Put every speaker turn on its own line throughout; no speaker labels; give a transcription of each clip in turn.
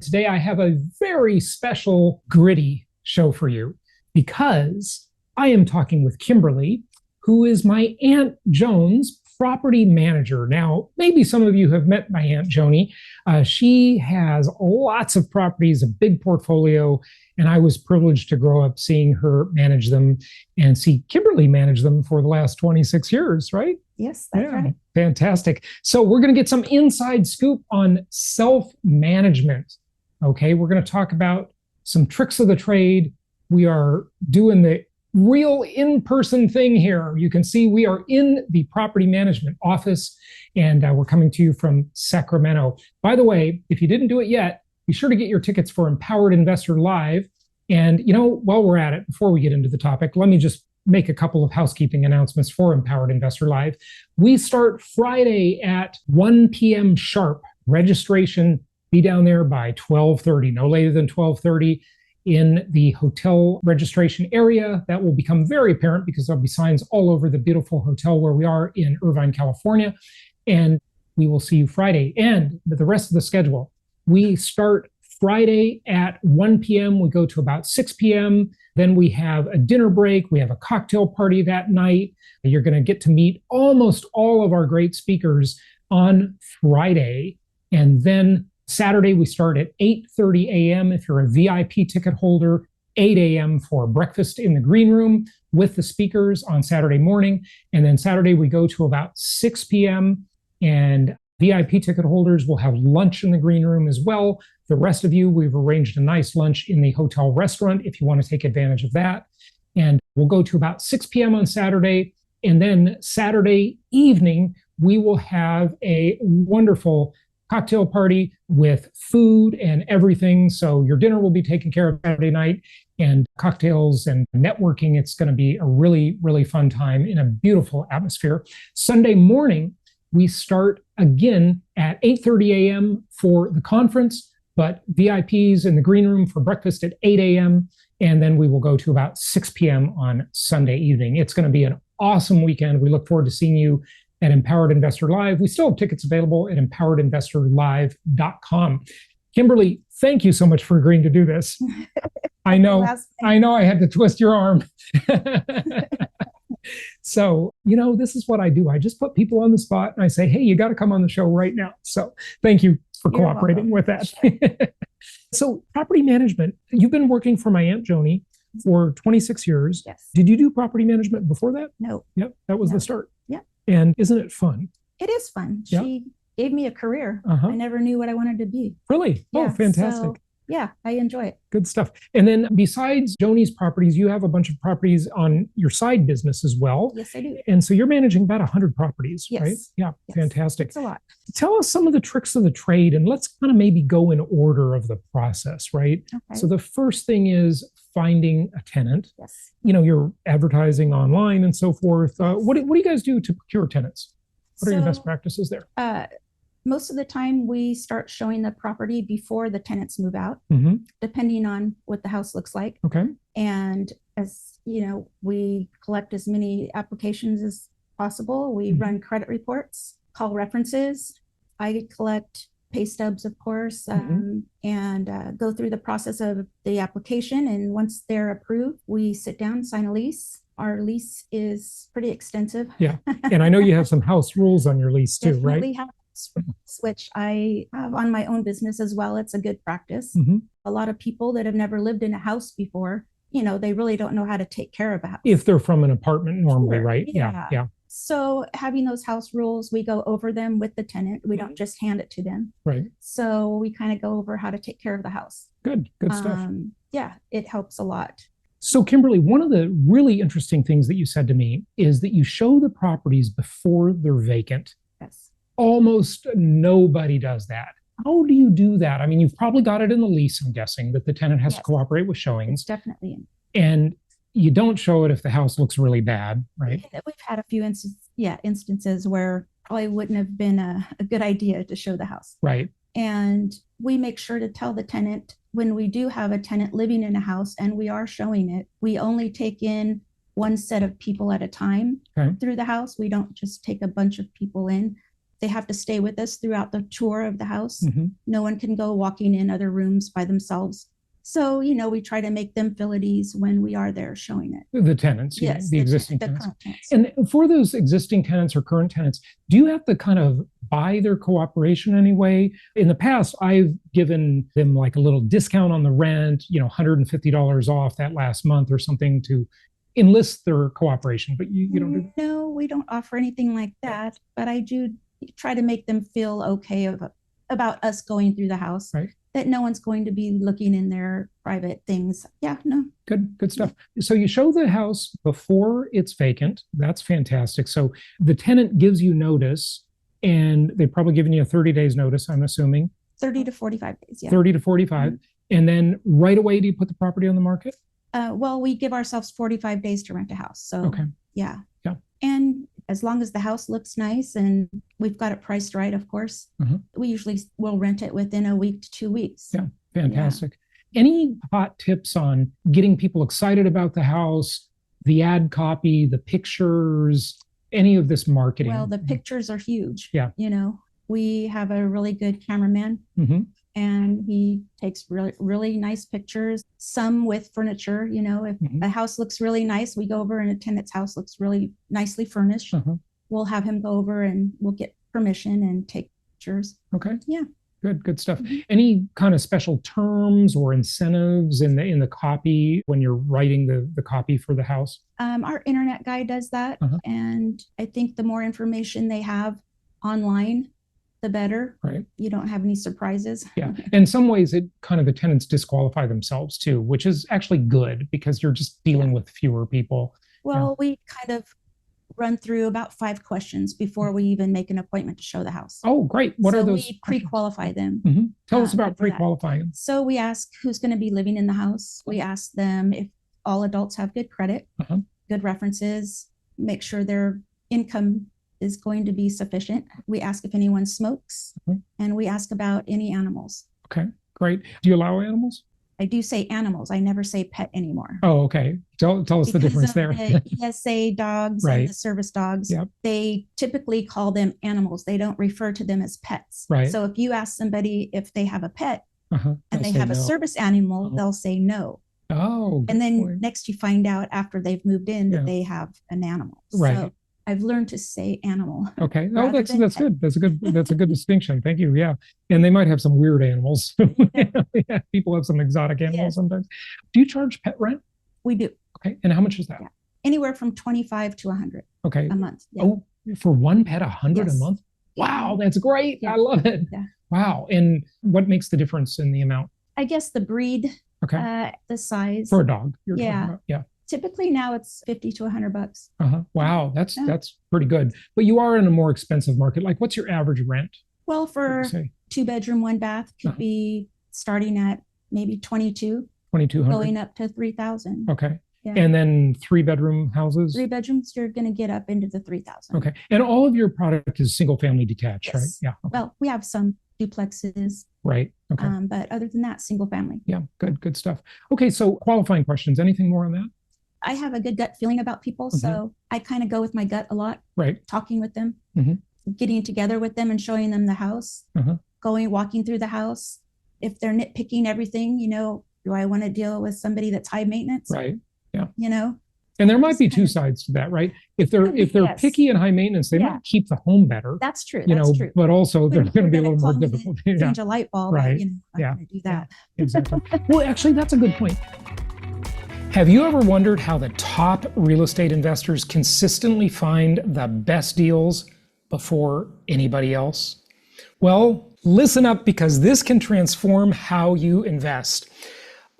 Today, I have a very special, gritty show for you because I am talking with Kimberly, who is my Aunt Joan's property manager. Now, maybe some of you have met my Aunt Joanie. She has lots of properties, a big portfolio, and I was privileged to grow up seeing her manage them and see Kimberly manage them for the last 26 years, right?
Yes, that's right.
Fantastic. So we're going to get some inside scoop on self-management. Okay, we're going to talk about some tricks of the trade. We are doing the real in-person thing here. You can see we are in the property management office, and we're coming to you from Sacramento. By the way, if you didn't do it yet, be sure to get your tickets for Empowered Investor Live. And, while we're at it, before we get into the topic, let me just make a couple of housekeeping announcements for Empowered Investor Live. We start Friday at 1 p.m. sharp. Registration, be down there by 12:30, no later than 12:30 in the hotel registration area. That will become very apparent because there'll be signs all over the beautiful hotel where we are in Irvine, California. And we will see you Friday. And the rest of the schedule, we start Friday at 1 p.m. We go to about 6 p.m. Then we have a dinner break. We have a cocktail party that night. You're going to get to meet almost all of our great speakers on Friday. And then Saturday, we start at 8:30 a.m. if you're a VIP ticket holder, 8 a.m. for breakfast in the green room with the speakers on Saturday morning. And then Saturday, we go to about 6 p.m. and VIP ticket holders will have lunch in the green room as well. The rest of you, we've arranged a nice lunch in the hotel restaurant if you want to take advantage of that. And we'll go to about 6 p.m. on Saturday. And then Saturday evening, we will have a wonderful cocktail party with food and everything. So your dinner will be taken care of Saturday night and cocktails and networking. It's going to be a really, really fun time in a beautiful atmosphere. Sunday morning, we start again at 8:30 a.m. for the conference, but VIPs in the green room for breakfast at 8 a.m. And then we will go to about 6 p.m. on Sunday evening. It's going to be an awesome weekend. We look forward to seeing you at Empowered Investor Live. We still have tickets available at empoweredinvestorlive.com. Kimberly, thank you so much for agreeing to do this. I know I had to twist your arm. So, this is what I do. I just put people on the spot and I say, hey, you got to come on the show right now. So thank you for cooperating with that. Sure. So property management, you've been working for my Aunt Joanie for 26 years.
Yes.
Did you do property management before that?
No.
Yep. That was the start.
Yep.
And isn't it fun?
It is fun.
Yep.
She gave me a career. I never knew what I wanted to be.
Really?
Yeah,
oh, fantastic.
So, yeah, I enjoy it.
Good stuff. And then besides Joanie's properties, you have a bunch of properties on your side business as well.
Yes, I do.
And so you're managing about 100 properties,
yes.
right? Yeah, yes. Fantastic.
It's a lot.
Tell us some of the tricks of the trade and let's kind of maybe go in order of the process, right? Okay. So the first thing is finding a tenant.
Yes.
You're advertising online and so forth. Yes. What do you guys do to procure tenants? What are your best practices there?
Most of the time we start showing the property before the tenants move out, depending on what the house looks like.
Okay.
And as we collect as many applications as possible. We run credit reports, call references. I collect pay stubs, of course, and go through the process of the application. And once they're approved, we sit down, sign a lease. Our lease is pretty extensive.
Yeah. And I know you have some house rules on your lease too, right?
Which I have on my own business as well. It's a good practice. A lot of people that have never lived in a house before, they really don't know how to take care of a house.
If they're from an apartment normally,
Sure.
right?
Yeah. So having those house rules, we go over them with the tenant. We don't just hand it to them.
Right.
So we kind of go over how to take care of the house.
Good stuff.
Yeah, it helps a lot.
So Kimberly, one of the really interesting things that you said to me is that you show the properties before they're vacant.
Yes.
Almost nobody does that. How do you do that? I mean, you've probably got it in the lease, I'm guessing, that the tenant has to cooperate with showings.
It's definitely in.
And you don't show it if the house looks really bad, right?
We've had a few instances where probably wouldn't have been a good idea to show the house.
Right.
And we make sure to tell the tenant when we do have a tenant living in a house and we are showing it, we only take in one set of people at a time through the house. We don't just take a bunch of people in. They have to stay with us throughout the tour of the house.
Mm-hmm.
No one can go walking in other rooms by themselves. So, we try to make them feel at ease when we are there showing it.
The tenants,
Yes,
the existing
the
tenants.
current tenants.
And for those existing tenants or current tenants, do you have to kind of buy their cooperation anyway? In the past, I've given them like a little discount on the rent, $150 off that last month or something to enlist their cooperation, but you don't do that?
No, we don't offer anything like that, but I do try to make them feel okay about us going through the house.
Right.
That no one's going to be looking in their private things. Yeah, no.
Good stuff. So you show the house before it's vacant. That's fantastic. So the tenant gives you notice, and they've probably given you a 30 days notice, I'm assuming.
30 to 45 days, yeah.
30 to 45. And then right away, do you put the property on the market?
Well, we give ourselves 45 days to rent a house. So,
Okay.
Yeah.
Yeah.
And as long as the house looks nice and we've got it priced right, of course, we usually will rent it within a week to 2 weeks.
Yeah, fantastic. Yeah. Any hot tips on getting people excited about the house, the ad copy, the pictures, any of this marketing?
Well, the pictures are huge.
Yeah.
We have a really good cameraman.
Mm-hmm.
And he takes really, really nice pictures, some with furniture. If a house looks really nice, we go over and a tenant's house looks really nicely furnished. We'll have him go over and we'll get permission and take pictures.
Okay.
Yeah.
Good stuff. Any kind of special terms or incentives in the copy when you're writing the copy for the house?
Our internet guy does that. And I think the more information they have online, the better.
Right.
You don't have any surprises.
Yeah. In some ways, it kind of the tenants disqualify themselves too, which is actually good because you're just dealing with fewer people.
Well, we kind of run through about 5 questions before we even make an appointment to show the house.
Oh, great. What are those?
We pre-qualify them.
Tell us about pre-qualifying.
So we ask who's going to be living in the house. We ask them if all adults have good credit, good references, make sure their income is going to be sufficient. We ask if anyone smokes, and we ask about any animals.
Okay, great. Do you allow animals?
I do say animals. I never say pet anymore.
Oh, okay. Tell us the difference there.
The ESA dogs and the service dogs, they typically call them animals. They don't refer to them as pets.
Right.
So if you ask somebody if they have a pet and they have a
no.
service animal, they'll say no.
Oh,
and then next you find out after they've moved in that they have an animal.
Right.
So I've learned to say animal.
Okay. Oh, that's good. That's a good distinction. Thank you. Yeah. And they might have some weird animals. Yeah. People have some exotic animals sometimes. Do you charge pet rent?
We do.
Okay. And how much is that?
Yeah. Anywhere from 25 to 100
a
month. Yeah.
Oh, for one pet, 100 a month? Wow, that's great. I love it.
Yeah.
Wow. And what makes the difference in the amount?
I guess the breed, the size.
For a dog.
Yeah.
Yeah.
Typically now it's $50 to $100.
Wow, that's pretty good. But you are in a more expensive market. Like, what's your average rent?
Well, for 2-bedroom, 1-bath could be starting at maybe 2,200, going up to 3,000.
Okay. Yeah. And then 3-bedroom houses?
3 bedrooms, you're going to get up into the 3,000.
Okay. And all of your product is single family detached, right? Yeah.
Okay. Well, we have some duplexes.
Right. Okay.
But other than that, single family.
Yeah. Good stuff. Okay. So qualifying questions. Anything more on that?
I have a good gut feeling about people. So I kind of go with my gut a lot.
Right.
Talking with them, getting together with them and showing them the house, walking through the house. If they're nitpicking everything, do I want to deal with somebody that's high maintenance?
Right. Yeah.
And
there might be two sides to that, right? If they're picky and high maintenance, they might keep the home better.
That's true. That's true.
But also they're going to be a little more difficult.
Change a light bulb.
Right.
I'm going to do that.
Yeah, exactly. Well, actually, that's a good point. Have you ever wondered how the top real estate investors consistently find the best deals before anybody else? Well, listen up, because this can transform how you invest.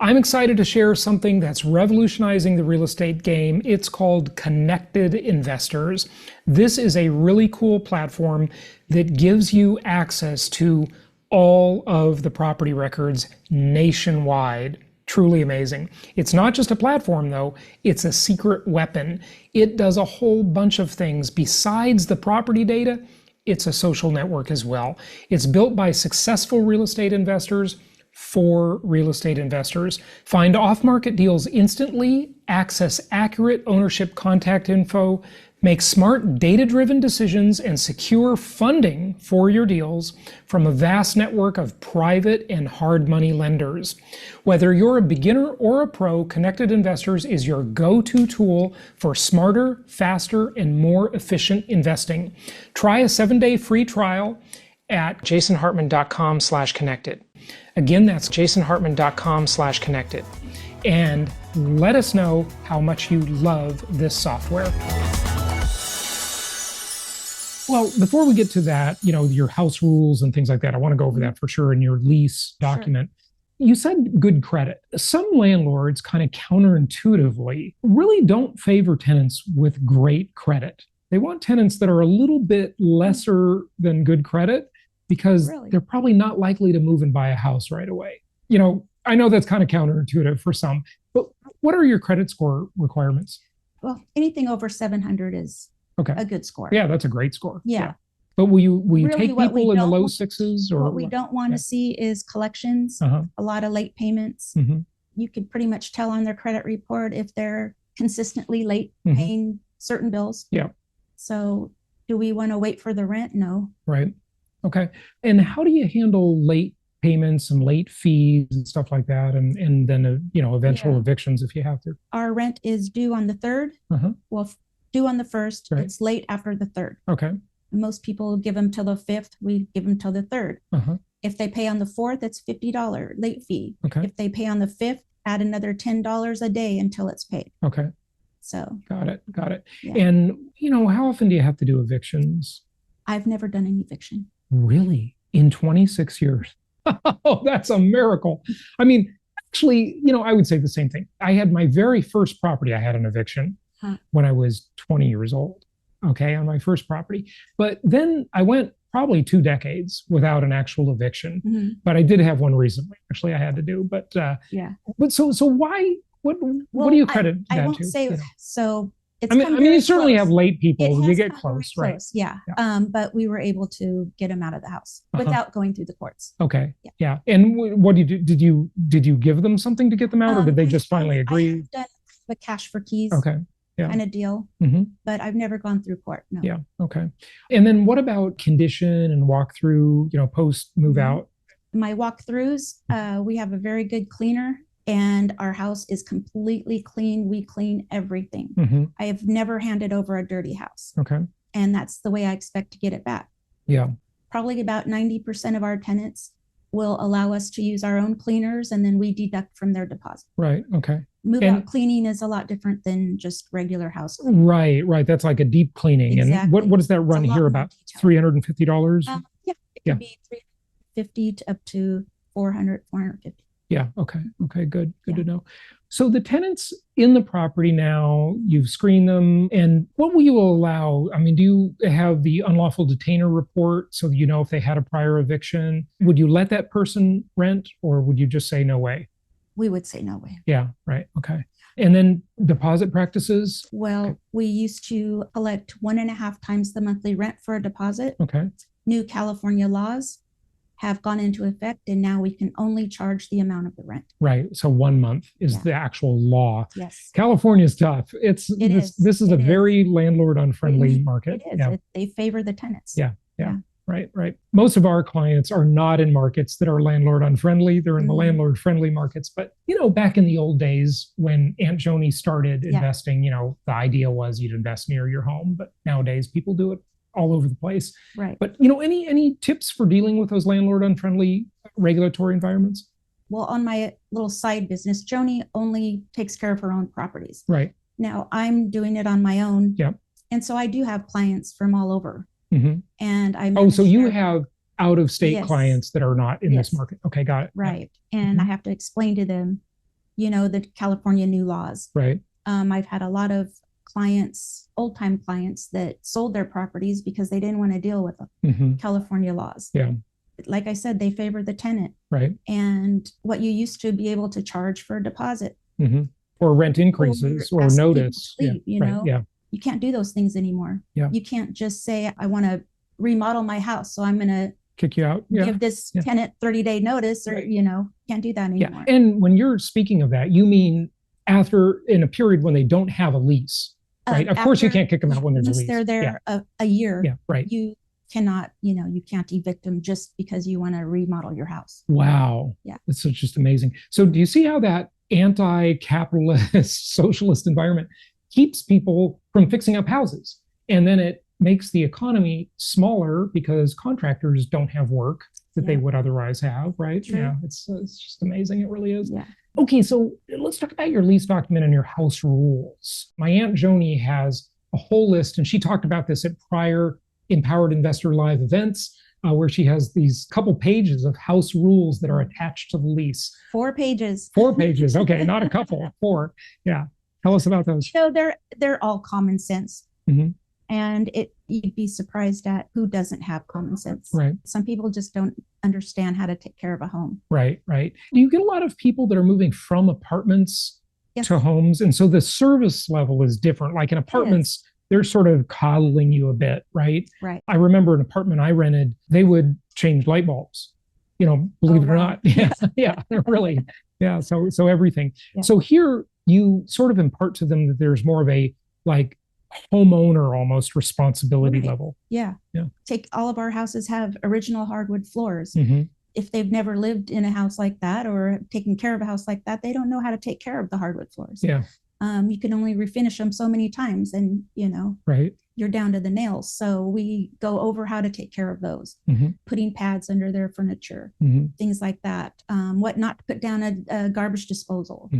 I'm excited to share something that's revolutionizing the real estate game. It's called Connected Investors. This is a really cool platform that gives you access to all of the property records nationwide. Truly amazing. It's not just a platform, though. It's a secret weapon. It does a whole bunch of things. Besides the property data, it's a social network as well. It's built by successful real estate investors for real estate investors. Find off-market deals instantly, access accurate ownership contact info, Make smart, data-driven decisions and secure funding for your deals from a vast network of private and hard money lenders. Whether you're a beginner or a pro, Connected Investors is your go-to tool for smarter, faster, and more efficient investing. Try a 7-day free trial at jasonhartman.com/connected. Again, that's jasonhartman.com/connected. And let us know how much you love this software. Well, before we get to that, your house rules and things like that, I want to go over that for sure in your lease document. Sure. You said good credit. Some landlords kind of counterintuitively really don't favor tenants with great credit. They want tenants that are a little bit lesser than good credit because they're probably not likely to move and buy a house right away. I know that's kind of counterintuitive for some, but what are your credit score requirements?
Well, anything over 700 is a good score.
Yeah, that's a great score.
Yeah.
But will you really take people in the low
want,
sixes? Or
what we don't want to see is collections, a lot of late payments. You could pretty much tell on their credit report if they're consistently late paying certain bills.
Yeah.
So do we want to wait for the rent? No.
Right. Okay. And how do you handle late payments and late fees and stuff like that, and then eventual evictions if you have to?
Our rent is due on the 3rd. Well, due on the 1st. Right. It's late after the 3rd.
Okay.
Most people give them till the 5th. We give them till the 3rd. If they pay on the 4th, it's $50 late fee.
Okay.
If they pay on the 5th, add another $10 a day until it's paid.
Okay.
So.
Got it.
Yeah.
And how often do you have to do evictions?
I've never done an eviction.
Really? In 26 years? Oh, that's a miracle. I mean, actually, I would say the same thing. I had my very first property, I had an eviction when I was 20 years old, on my first property. But then I went probably 2 decades without an actual eviction. But I did have one recently, actually, I had to do. But But so why? What do you credit that to?
I won't say so. It's
you certainly have late people. You get
close,
right?
Yeah. But we were able to get them out of the house without going through the courts.
Okay. Yeah. And what did you do? Did you give them something to get them out, or did they just finally agree?
I've done the cash for keys.
Okay. Yeah.
Kind of deal. But I've never gone through court. No.
Yeah. Okay. And then what about condition and walkthrough? Post move out.
My walkthroughs. We have a very good cleaner. And our house is completely clean. We clean everything. I have never handed over a dirty house.
Okay.
And that's the way I expect to get it back.
Yeah.
Probably about 90% of our tenants will allow us to use our own cleaners, and then we deduct from their deposit.
Right. Okay.
Out cleaning is a lot different than just regular house cleaning.
Right. That's like a deep cleaning.
Exactly.
And what does that run here about? $350?
Yeah. It can be $350 to up to $400, $450.
Yeah. Okay. Good to know. So the tenants in the property now, you've screened them, and what will you allow? I mean, do you have the unlawful detainer report so you know if they had a prior eviction? Would you let that person rent, or would you just say no way?
We would say no way.
Yeah. Right. Okay. And then deposit practices?
Well, we used to collect 1.5 times the monthly rent for a deposit.
Okay.
New California laws have gone into effect, and now we can only charge the amount of the rent.
Right. So 1 month is the actual law.
Yes.
California is tough. This is a very landlord-unfriendly market.
It is. They favor the tenants.
Yeah. Right. Most of our clients are not in markets that are landlord-unfriendly. They're in the landlord-friendly markets. But, back in the old days when Aunt Joanie started investing, the idea was you'd invest near your home. But nowadays people do it all over the place.
Right.
But, any tips for dealing with those landlord-unfriendly regulatory environments?
Well, on my little side business, Joanie only takes care of her own properties.
Right.
Now I'm doing it on my own.
Yep.
And so I do have clients from all over.
And so you have out-of-state clients that are not in this market. Okay, got it.
Right. And I have to explain to them, the California new laws.
Right.
I've had a lot of clients, old-time clients, that sold their properties because they didn't want to deal with the California laws.
Yeah.
Like I said, they favor the tenant.
Right.
And what you used to be able to charge for a deposit.
Or rent increases or notice.
You can't do those things anymore.
Yeah.
You can't just say, I want to remodel my house, so I'm going to
kick you out.
Give this tenant 30-day notice, or, can't do that anymore.
Yeah. And when you're speaking of that, you mean in a period when they don't have a lease. right? Of course, you
After-
can't kick them out when there's a
once
lease.
they're there a year,
Yeah, right.
you cannot, you can't evict them just because you want to remodel your house.
Wow.
Yeah.
It's just amazing. So do you see how that anti-capitalist socialist environment keeps people from fixing up houses? And then it makes the economy smaller because contractors don't have work that they would otherwise have, right?
True.
Yeah, it's just amazing. It really is.
Yeah.
Okay, so let's talk about your lease document and your house rules. My Aunt Joanie has a whole list, and she talked about this at prior Empowered Investor Live events, where she has these couple pages of house rules that are attached to the lease.
4 pages.
4 pages. Okay, not a couple, 4. Yeah. Tell us about those.
They're all common sense.
Mm-hmm.
And you'd be surprised at who doesn't have common sense.
Right.
Some people just don't understand how to take care of a home.
Right, right. Do you get a lot of people that are moving from apartments to homes? And so the service level is different. Like in apartments, they're sort of coddling you a bit, right?
Right.
I remember an apartment I rented, they would change light bulbs, believe it or not. Yeah, yeah, really. Yeah, so everything. Yeah. So here you sort of impart to them that there's more of a like homeowner almost responsibility level.
Yeah.
Yeah.
Take all of our houses have original hardwood floors.
Mm-hmm.
If they've never lived in a house like that or taken care of a house like that, they don't know how to take care of the hardwood floors.
Yeah.
You can only refinish them so many times and,
right.
You're down to the nails. So we go over how to take care of those, putting pads under their furniture, things like that. What not to put down a garbage disposal,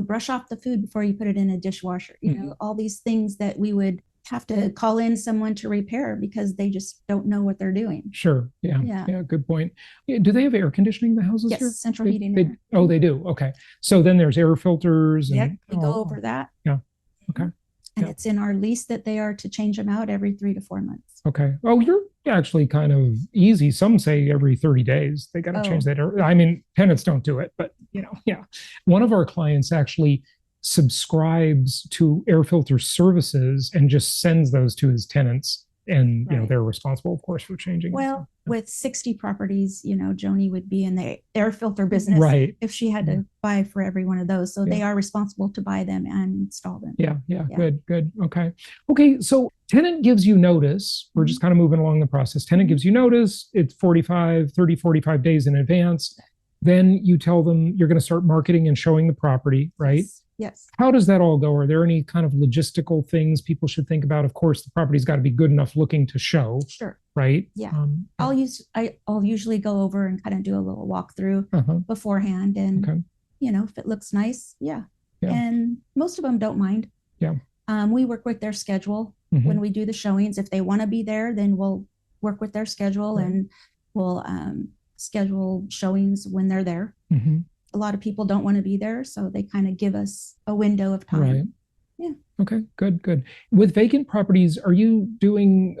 brush off the food before you put it in a dishwasher, all these things that we would have to call in someone to repair because they just don't know what they're doing.
Sure. Yeah. Yeah. Good point. Do they have air conditioning in the houses here?
Yes, central heating.
Oh, they do. Okay. So then there's air filters.
Yeah, we go over that.
Yeah. Okay.
And it's in our lease that they are to change them out every 3 to 4 months.
Okay. Oh, you're actually kind of easy. Some say every 30 days they got to change that. I mean, tenants don't do it, but yeah. One of our clients actually subscribes to air filter services and just sends those to his tenants. And, they're responsible, of course, for changing.
Well, with 60 properties, Joanie would be in the air filter business if she had to buy for every one of those. So they are responsible to buy them and install them.
Yeah. Good. Okay. So tenant gives you notice. We're just kind of moving along the process. Tenant gives you notice. It's 45 days in advance. Then you tell them you're going to start marketing and showing the property, right?
Yes.
How does that all go? Are there any kind of logistical things people should think about? Of course, the property's got to be good enough looking to show.
Sure.
Right?
Yeah. I'll usually go over and kind of do a little walkthrough beforehand. And, if it looks nice, yeah. And most of them don't mind.
Yeah.
We work with their schedule when we do the showings. If they want to be there, then we'll work with their schedule and we'll schedule showings when they're there. A lot of people don't want to be there, so they kind of give us a window of time.
Right.
Yeah.
Okay, good. With vacant properties, are you doing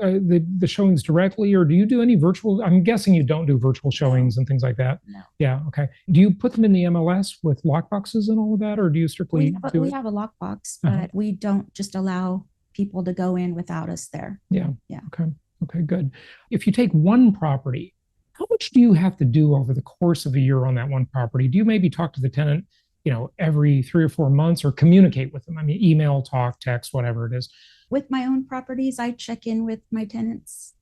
the showings directly, or do you do any virtual? I'm guessing you don't do virtual showings and things like that.
No.
Yeah. Okay. Do you put them in the MLS with lockboxes and all of that, or do you strictly
we have a lockbox, but we don't just allow people to go in without us there.
Yeah. Okay, good. If you take one property, how much do you have to do over the course of a year on that one property? Do you maybe talk to the tenant, every 3 or 4 months, or communicate with them? I mean, email, talk, text, whatever it is.
With my own properties, I check in with my tenants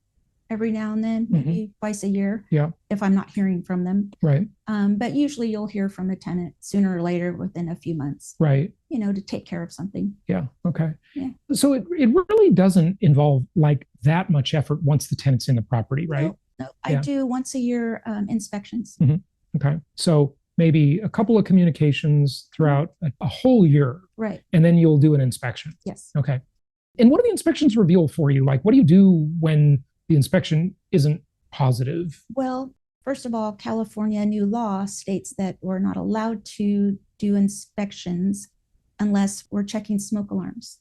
every now and then, maybe twice a year.
Yeah.
If I'm not hearing from them.
Right.
But usually you'll hear from a tenant sooner or later within a few months.
Right.
To take care of something.
Yeah. Okay.
Yeah.
So it really doesn't involve like that much effort once the tenant's in the property, right?
No, I do once a year inspections.
Okay. So maybe a couple of communications throughout a whole year.
Right.
And then you'll do an inspection.
Yes.
Okay. And what do the inspections reveal for you? Like, what do you do when the inspection isn't positive?
Well, first of all, California new law states that we're not allowed to do inspections unless we're checking smoke alarms.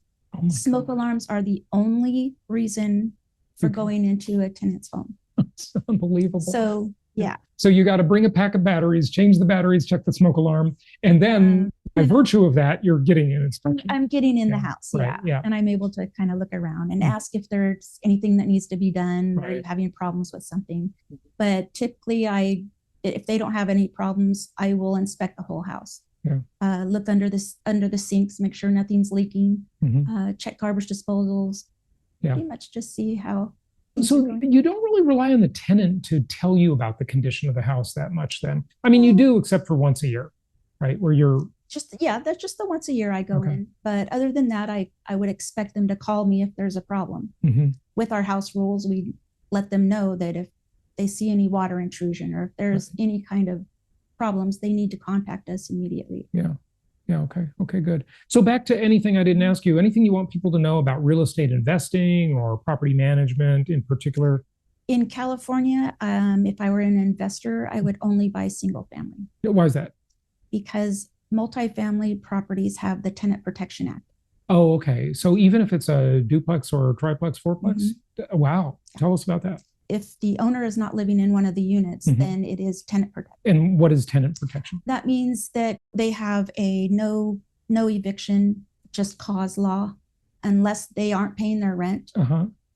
Smoke alarms are the only reason for going into a tenant's home.
It's unbelievable.
So, yeah.
So you got to bring a pack of batteries, change the batteries, check the smoke alarm. And then by virtue of that, you're getting an inspection.
I'm getting in the house.
Right, yeah.
And I'm able to kind of look around and ask if there's anything that needs to be done or having problems with something. But typically if they don't have any problems, I will inspect the whole house. Look under the sinks, make sure nothing's leaking, check garbage disposals, pretty much just see how.
So you don't really rely on the tenant to tell you about the condition of the house that much then? I mean, you do, except for once a year, right? Where you're
that's just the once a year I go in. But other than that, I would expect them to call me if there's a problem. With our house rules, we let them know that if they see any water intrusion or if there's any kind of problems, they need to contact us immediately.
Okay, good. So back to anything I didn't ask you, anything you want people to know about real estate investing or property management in particular?
In California, if I were an investor, I would only buy single family.
Why is that?
Because multifamily properties have the Tenant Protection Act.
Oh, okay. So even if it's a duplex or a triplex, fourplex? Wow. Tell us about that.
If the owner is not living in one of the units, then it is tenant protection.
And what is tenant protection?
That means that they have a no eviction, just cause law. Unless they aren't paying their rent,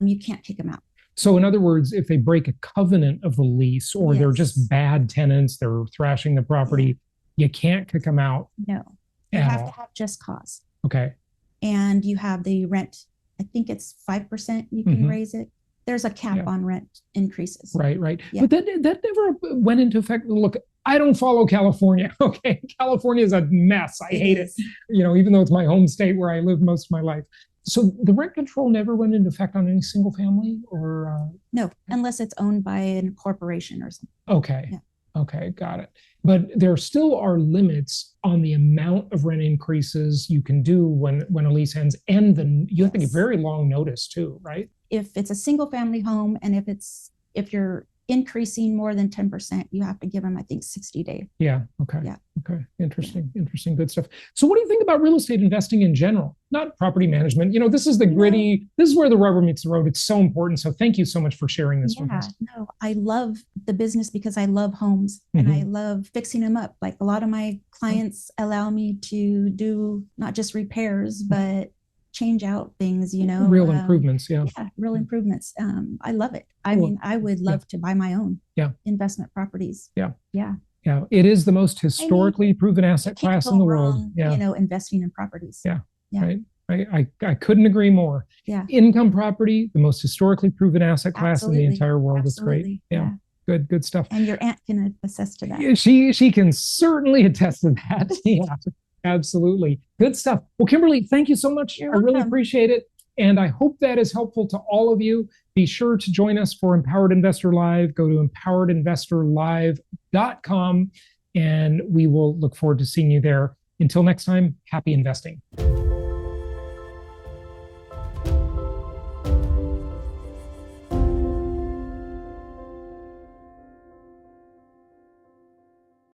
you can't kick them out.
So in other words, if they break a covenant of the lease or they're just bad tenants, they're thrashing the property, you can't kick them out.
No, you have to have just cause.
Okay.
And you have the rent, I think it's 5%, you can raise it. There's a cap on rent increases.
Right. Yeah. But that never went into effect. Look, I don't follow California. Okay. California is a mess. I hate it. Even though it's my home state where I lived most of my life. So the rent control never went into effect on any single family or?
No, unless it's owned by a corporation or something.
Okay. Yeah. Okay. Got it. But there still are limits on the amount of rent increases you can do when a lease ends, and you have to give very long notice too, right?
If it's a single family home and if you're increasing more than 10%, you have to give them, I think, 60 days.
Yeah. Okay. Yeah. Okay. Interesting. Good stuff. So what do you think about real estate investing in general? Not property management. This is the gritty, this is where the rubber meets the road. It's so important. So thank you so much for sharing this with us.
No, I love the business because I love homes and I love fixing them up. Like a lot of my clients allow me to do not just repairs, but change out things,
real improvements.
Real improvements. I love it. I mean, I would love to buy my own investment properties. Yeah, it is the most historically proven asset class in the world. Investing in properties.
Right. I couldn't agree more. Income property, the most historically proven asset class in the entire world. That's great. Good stuff.
And your aunt can attest to that.
Yeah, she can certainly attest to that. Absolutely. Good stuff. Well, Kimberly, thank you so much. I really appreciate it. And I hope that is helpful to all of you. Be sure to join us for Empowered Investor Live. Go to empoweredinvestorlive.com and we will look forward to seeing you there. Until next time, happy investing.